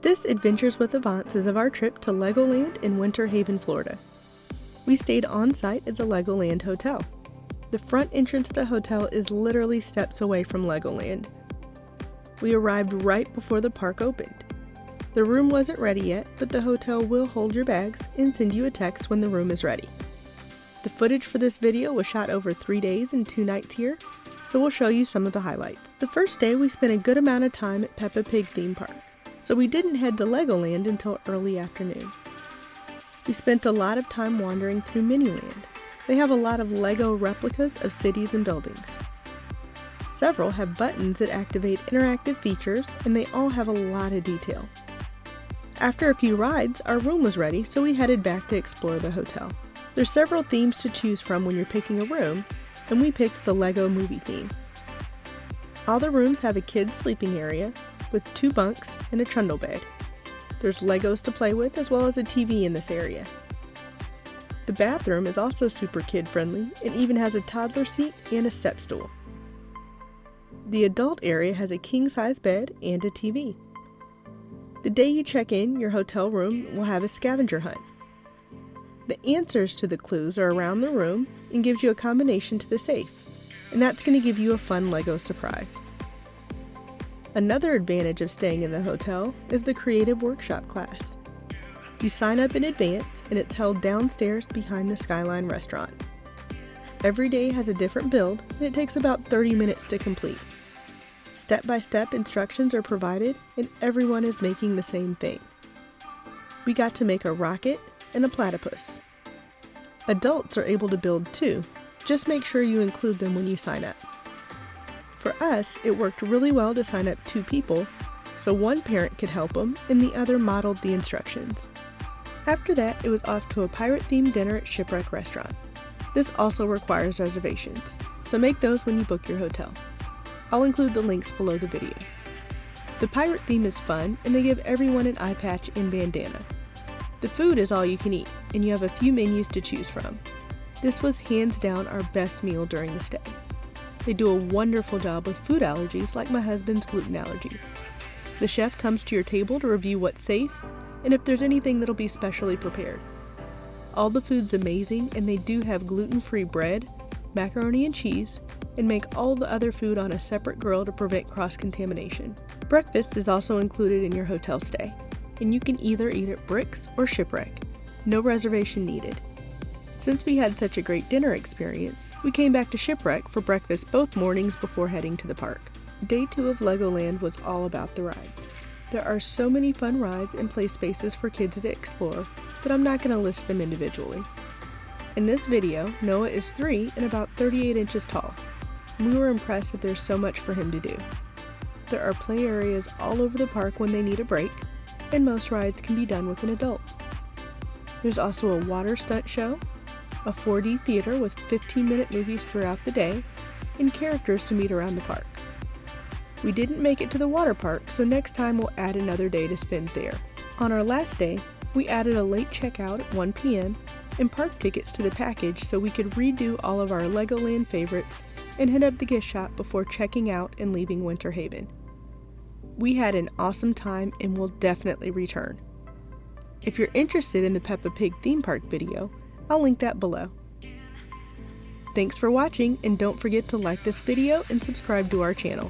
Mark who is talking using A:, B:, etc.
A: This Adventures with Avance is of our trip to Legoland in Winter Haven, Florida. We stayed on site at the Legoland Hotel. The front entrance to the hotel is literally steps away from Legoland. We arrived right before the park opened. The room wasn't ready yet, but the hotel will hold your bags and send you a text when the room is ready. The footage for this video was shot over 3 days and 2 nights here, so we'll show you some of the highlights. The first day we spent a good amount of time at Peppa Pig theme park, so we didn't head to Legoland until early afternoon. We spent a lot of time wandering through Miniland. They have a lot of Lego replicas of cities and buildings. Several have buttons that activate interactive features, and they all have a lot of detail. After a few rides, our room was ready, so we headed back to explore the hotel. There's several themes to choose from when you're picking a room, and we picked the Lego movie theme. All the rooms have a kids' sleeping area with 2 bunks and a trundle bed. There's Legos to play with as well as a TV in this area. The bathroom is also super kid-friendly and even has a toddler seat and a step stool. The adult area has a king-size bed and a TV. The day you check in, your hotel room will have a scavenger hunt. The answers to the clues are around the room and gives you a combination to the safe, and that's going to give you a fun Lego surprise. Another advantage of staying in the hotel is the creative workshop class. You sign up in advance and it's held downstairs behind the Skyline restaurant. Every day has a different build and it takes about 30 minutes to complete. Step-by-step instructions are provided and everyone is making the same thing. We got to make a rocket and a platypus. Adults are able to build too, just make sure you include them when you sign up. For us, it worked really well to sign up 2 people, so one parent could help them and the other modeled the instructions. After that, it was off to a pirate-themed dinner at Shipwreck restaurant. This also requires reservations, so make those when you book your hotel. I'll include the links below the video. The pirate theme is fun, and they give everyone an eye patch and bandana. The food is all you can eat, and you have a few menus to choose from. This was hands down our best meal during the stay. They do a wonderful job with food allergies like my husband's gluten allergy. The chef comes to your table to review what's safe, and if there's anything that'll be specially prepared. All the food's amazing, and they do have gluten-free bread, macaroni and cheese, and make all the other food on a separate grill to prevent cross-contamination. Breakfast is also included in your hotel stay, and you can either eat at Bricks or Shipwreck. No reservation needed. Since we had such a great dinner experience, we came back to Shipwreck for breakfast both mornings before heading to the park. Day 2 of Legoland was all about the rides. There are so many fun rides and play spaces for kids to explore that I'm not going to list them individually. In this video, Noah is 3 and about 38 inches tall. We were impressed that there's so much for him to do. There are play areas all over the park when they need a break, and most rides can be done with an adult. There's also a water stunt show, a 4D theater with 15-minute movies throughout the day, and characters to meet around the park. We didn't make it to the water park, so next time we'll add another day to spend there. On our last day, we added a late checkout at 1 p.m. and park tickets to the package so we could redo all of our Legoland favorites and hit up the gift shop before checking out and leaving Winter Haven. We had an awesome time and will definitely return. If you're interested in the Peppa Pig theme park video, I'll link that below. Thanks for watching, and don't forget to like this video and subscribe to our channel.